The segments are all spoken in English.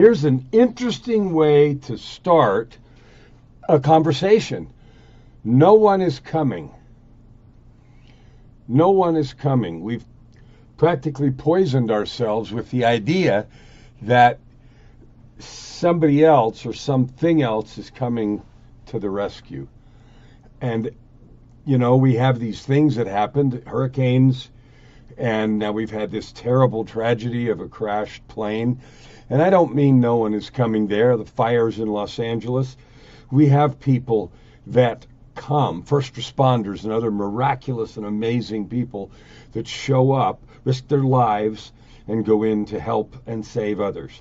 Here's an interesting way to start a conversation. No one is coming. No one is coming. We've practically poisoned ourselves with the idea that somebody else or something else is coming to the rescue. And, we have these things that happened, hurricanes, and now we've had this terrible tragedy of a crashed plane. And I don't mean no one is coming there, the fires in Los Angeles. We have people that come, first responders and other miraculous and amazing people that show up, risk their lives, and go in to help and save others.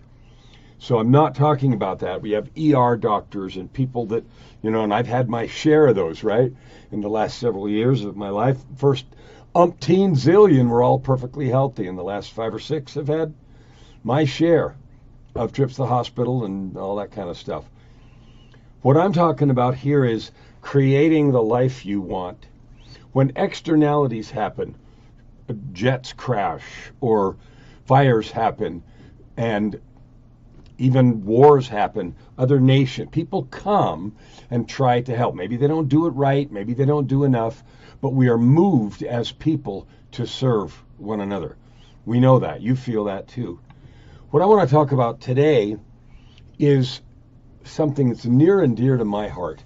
So I'm not talking about that. We have ER doctors and people that, and I've had my share of those, right? In the last several years of my life. First umpteen zillion were all perfectly healthy. In the last 5 or 6 have had my share of trips to the hospital and all that kind of stuff. What I'm talking about here is creating the life you want. When externalities happen, jets crash or fires happen, and even wars happen, other nations, people come and try to help. Maybe they don't do it right, maybe they don't do enough, but we are moved as people to serve one another. We know that. You feel that too. What I want to talk about today is something that's near and dear to my heart.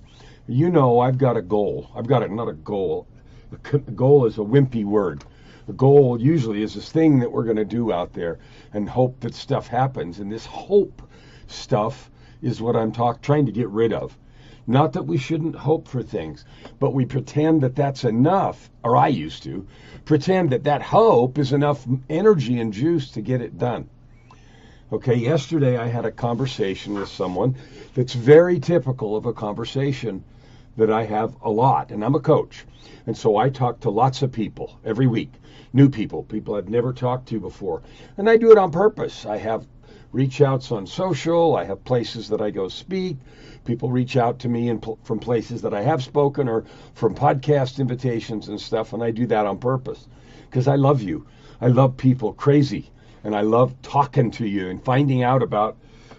I've got a goal. Not a goal. A goal is a wimpy word. A goal usually is this thing that we're going to do out there and hope that stuff happens. And this hope stuff is what I'm trying to get rid of. Not that we shouldn't hope for things, but we pretend that that's enough, or I used to, pretend that that hope is enough energy and juice to get it done. Okay, yesterday I had a conversation with someone that's very typical of a conversation that I have a lot, and I'm a coach. And so I talk to lots of people every week, new people I've never talked to before. And I do it on purpose. I have reach outs on social, I have places that I go speak. People reach out to me from places that I have spoken or from podcast invitations and stuff, and I do that on purpose because I love you. I love people crazy, and I love talking to you and finding out about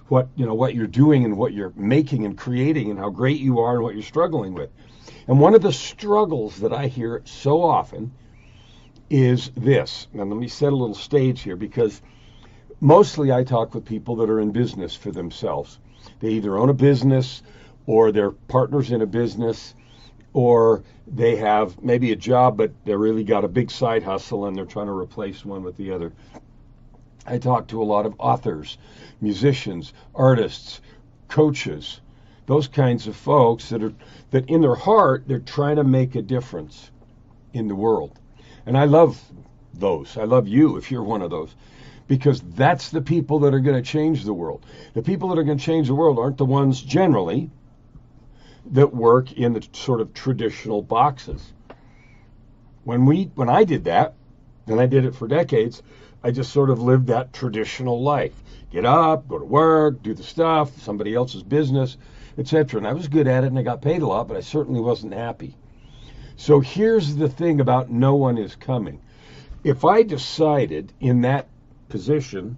what you're doing and what you're making and creating and how great you are and what you're struggling with. And one of the struggles that I hear so often is this. Now let me set a little stage here, because mostly I talk with people that are in business for themselves. They either own a business or they're partners in a business, or they have maybe a job, but they really got a big side hustle and they're trying to replace one with the other. I talk to a lot of authors, musicians, artists, coaches, those kinds of folks that in their heart, they're trying to make a difference in the world. And I love those. I love you if you're one of those, because that's the people that are going to change the world. The people that are going to change the world aren't the ones generally that work in the sort of traditional boxes. When I did that, and I did it for decades, I just sort of lived that traditional life. Get up, go to work, do the stuff, somebody else's business, etc. And I was good at it and I got paid a lot, but I certainly wasn't happy. So here's the thing about no one is coming. If I decided in that position,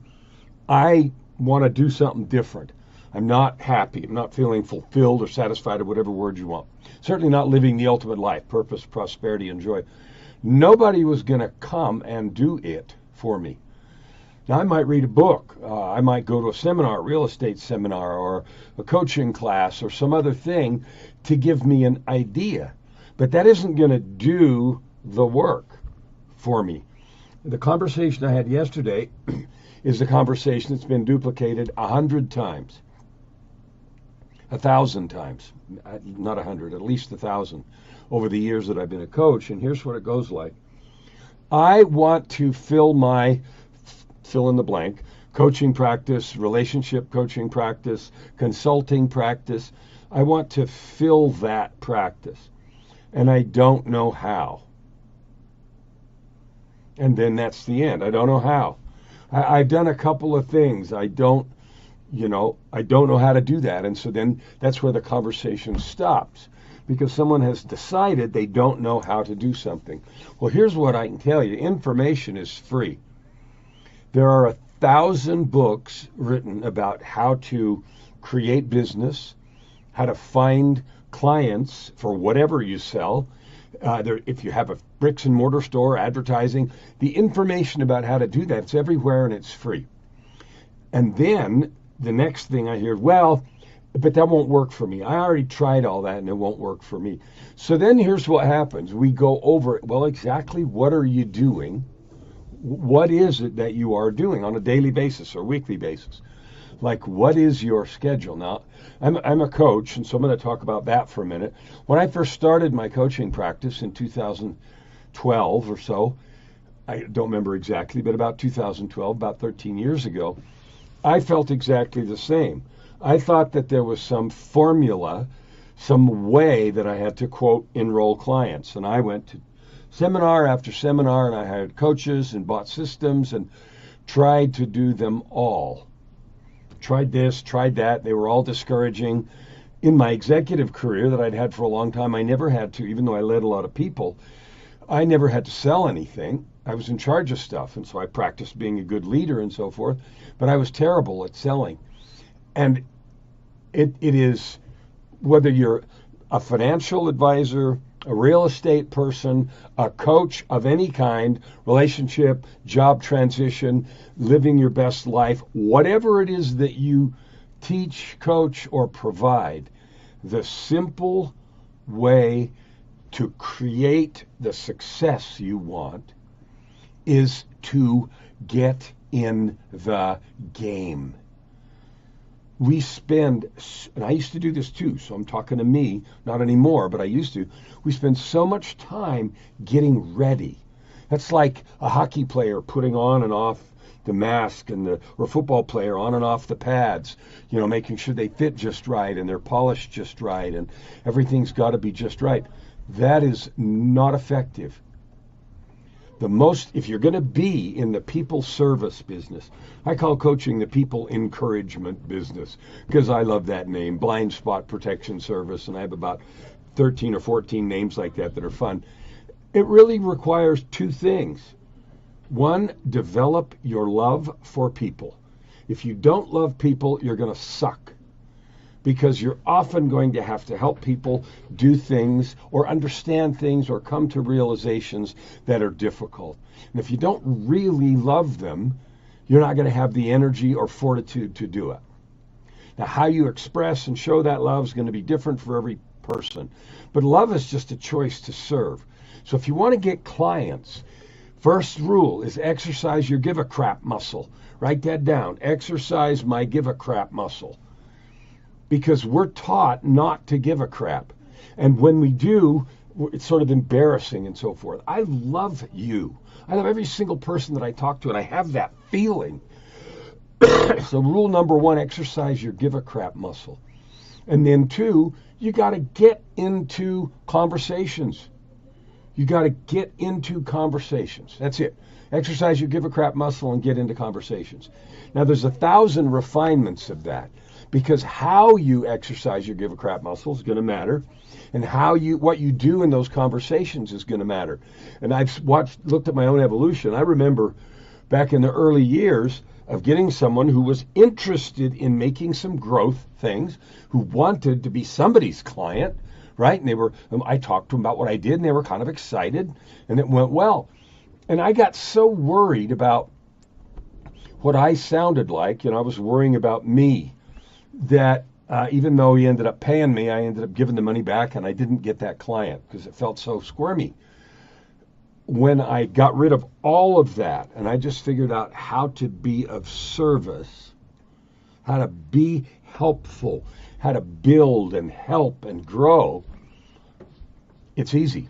I want to do something different. I'm not happy. I'm not feeling fulfilled or satisfied, or whatever word you want. Certainly not living the ultimate life, purpose, prosperity, and joy. Nobody was going to come and do it for me. Now, I might read a book. I might go to a seminar, a real estate seminar, or a coaching class, or some other thing to give me an idea. But that isn't going to do the work for me. The conversation I had yesterday is a conversation that's been duplicated 100 times, 1,000 times, not 100, at least 1,000 over the years that I've been a coach. And here's what it goes like. I want to fill in the blank, coaching practice, relationship coaching practice, consulting practice. I want to fill that practice, and I don't know how. And then that's the end. I don't know how. I've done a couple of things. I don't know how to do that. And so then that's where the conversation stops, because someone has decided they don't know how to do something. Well, here's what I can tell you. Information is free. There are 1,000 books written about how to create business, how to find clients for whatever you sell. If you have a bricks and mortar store, advertising, the information about how to do that, it's everywhere and it's free. And then the next thing I hear, well, but that won't work for me. I already tried all that and it won't work for me. So then here's what happens. We go over it. Well, exactly what are you doing? What is it that you are doing on a daily basis or weekly basis? Like, what is your schedule? Now, I'm a coach, and so I'm going to talk about that for a minute. When I first started my coaching practice in 2012 or so, I don't remember exactly, but about 2012, about 13 years ago, I felt exactly the same. I thought that there was some formula, some way that I had to, quote, enroll clients. And I went to seminar after seminar, and I hired coaches and bought systems and tried to do them all. Tried this, tried that. They were all discouraging. In my executive career that I'd had for a long time, I never had to, even though I led a lot of people, I never had to sell anything. I was in charge of stuff, and so I practiced being a good leader and so forth, but I was terrible at selling. And it is, whether you're a financial advisor, a real estate person, a coach of any kind, relationship, job transition, living your best life, whatever it is that you teach, coach, or provide, the simple way to create the success you want is to get in the game. We spend, and I used to do this too, so I'm talking to me, not anymore, but I used to. We spend so much time getting ready. That's like a hockey player putting on and off the mask, or a football player on and off the pads, making sure they fit just right and they're polished just right and everything's got to be just right. That is not effective. If you're going to be in the people service business, I call coaching the people encouragement business because I love that name, blind spot protection service, and I have about 13 or 14 names like that are fun. It really requires two things. One, develop your love for people. If you don't love people, you're going to suck, because you're often going to have to help people do things or understand things or come to realizations that are difficult. And if you don't really love them, you're not going to have the energy or fortitude to do it. Now, how you express and show that love is going to be different for every person. But love is just a choice to serve. So if you want to get clients, first rule is exercise your give a crap muscle. Write that down. Exercise my give a crap muscle. Because we're taught not to give a crap. And when we do, it's sort of embarrassing and so forth. I love you. I love every single person that I talk to, and I have that feeling. So rule number one, exercise your give a crap muscle. And then two, you got to get into conversations. You got to get into conversations. That's it. Exercise your give a crap muscle and get into conversations. Now, there's 1,000 refinements of that, because how you exercise your give a crap muscle is going to matter, and what you do in those conversations is going to matter. And I've looked at my own evolution. I remember back in the early years of getting someone who was interested in making some growth things, who wanted to be somebody's client, right? And I talked to them about what I did, and they were kind of excited, and it went well. And I got so worried about what I sounded like, I was worrying about me, that even though he ended up paying me, I ended up giving the money back, and I didn't get that client because it felt so squirmy. When I got rid of all of that, and I just figured out how to be of service, how to be helpful, how to build and help and grow, it's easy.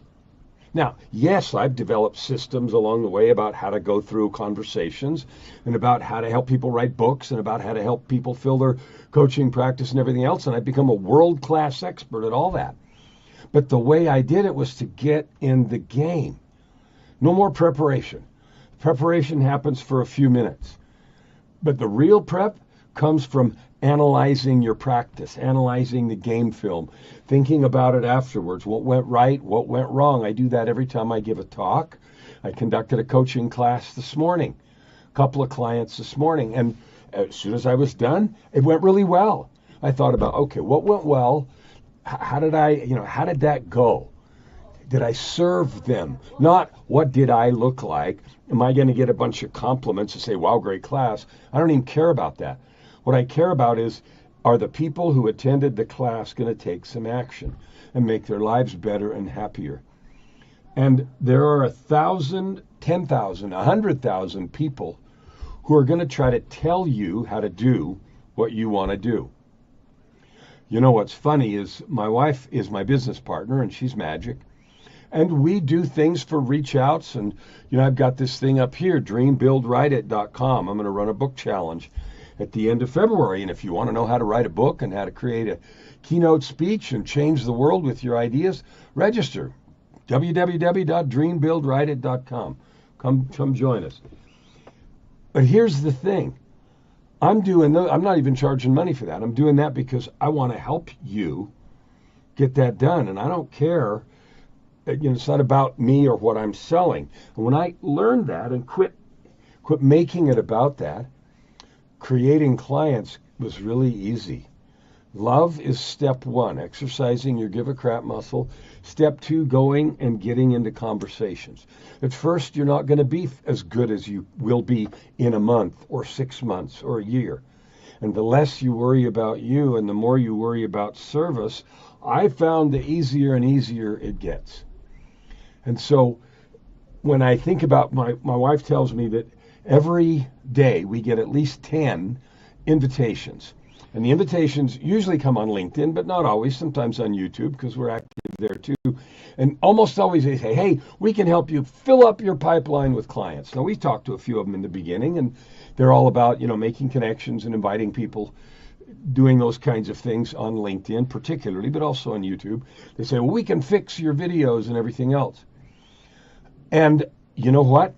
Now, yes, I've developed systems along the way about how to go through conversations and about how to help people write books and about how to help people fill their coaching practice and everything else. And I've become a world-class expert at all that. But the way I did it was to get in the game. No more preparation. Preparation happens for a few minutes. But the real prep comes from analyzing your practice, analyzing the game film, thinking about it afterwards. What went right? What went wrong? I do that every time I give a talk. I conducted a coaching class this morning couple of clients this morning, and as soon as I was done, it went really well. I thought about, okay, what went well? How did how did that go? Did I serve them? Not what did I look like? Am I going to get a bunch of compliments and say, wow, great class? I don't even care about that. What I care about is, are the people who attended the class going to take some action and make their lives better and happier? And there are 1,000, 10,000, 100,000 people who are going to try to tell you how to do what you want to do. You know what's funny is my wife is my business partner, and she's magic. And we do things for reach outs. And, I've got this thing up here, dreambuildwriteit.com. I'm going to run a book challenge at the end of February. And if you want to know how to write a book and how to create a keynote speech and change the world with your ideas, register. www.dreambuildwriteit.com. Come join us. But here's the thing. I'm not even charging money for that. I'm doing that because I want to help you get that done. And I don't care. It's not about me or what I'm selling. And when I learned that and quit making it about that, creating clients was really easy. Love is step one, exercising your give a crap muscle. Step two, going and getting into conversations. At first, you're not going to be as good as you will be in a month or 6 months or a year. And the less you worry about you and the more you worry about service, I found the easier and easier it gets. And so when I think about my wife tells me that every day we get at least 10 invitations. And the invitations usually come on LinkedIn, but not always, sometimes on YouTube because we're active there too. And almost always they say, hey, we can help you fill up your pipeline with clients. Now, we talked to a few of them in the beginning, and they're all about, making connections and inviting people, doing those kinds of things on LinkedIn particularly, but also on YouTube. They say, well, we can fix your videos and everything else. And you know what?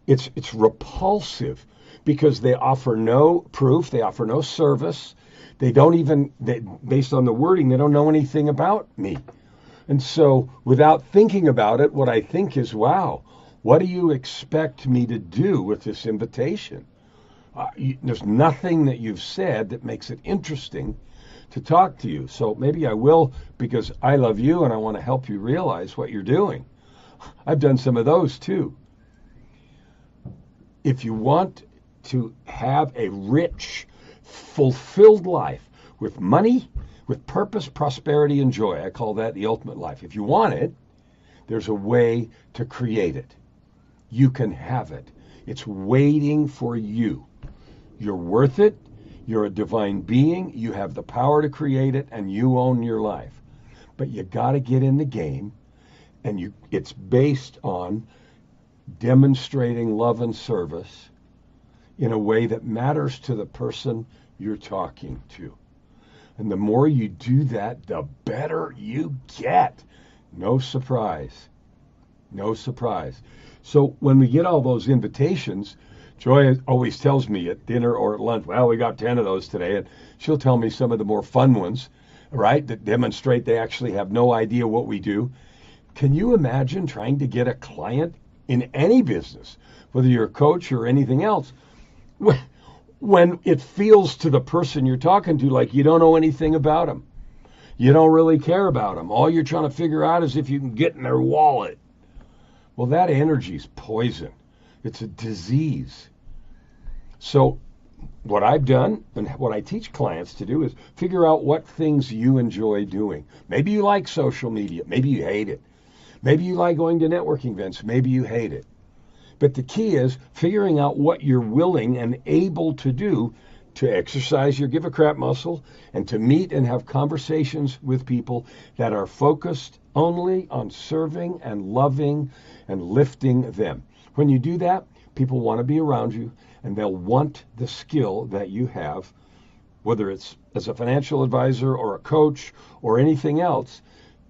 It's repulsive because they offer no proof, they offer no service. Based on the wording, they don't know anything about me. And so without thinking about it, what I think is, wow, what do you expect me to do with this invitation? There's nothing that you've said that makes it interesting to talk to you. So maybe I will because I love you and I want to help you realize what you're doing. I've done some of those too. If you want to have a rich, fulfilled life with money, with purpose, prosperity, and joy, I call that the ultimate life. If you want it, there's a way to create it. You can have it. It's waiting for you. You're worth it. You're a divine being. You have the power to create it, and you own your life. But you got to get in the game, and it's based on demonstrating love and service in a way that matters to the person you're talking to. And the more you do that, the better you get. No surprise. No surprise. So when we get all those invitations, Joy always tells me at dinner or at lunch, well, we got 10 of those today. And she'll tell me some of the more fun ones, right, that demonstrate they actually have no idea what we do. Can you imagine trying to get a client in any business, whether you're a coach or anything else, when it feels to the person you're talking to like you don't know anything about them? You don't really care about them. All you're trying to figure out is if you can get in their wallet. Well, that energy's poison. It's a disease. So what I've done and what I teach clients to do is figure out what things you enjoy doing. Maybe you like social media. Maybe you hate it. Maybe you like going to networking events. Maybe you hate it. But the key is figuring out what you're willing and able to do to exercise your give a crap muscle and to meet and have conversations with people that are focused only on serving and loving and lifting them. When you do that, people want to be around you and they'll want the skill that you have, whether it's as a financial advisor or a coach or anything else,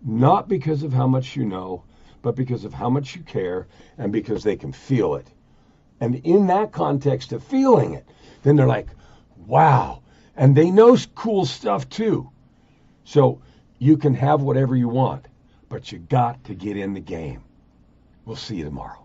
not because of how much you know, but because of how much you care and because they can feel it. And in that context of feeling it, then they're like, wow. And they know cool stuff too. So you can have whatever you want, but you got to get in the game. We'll see you tomorrow.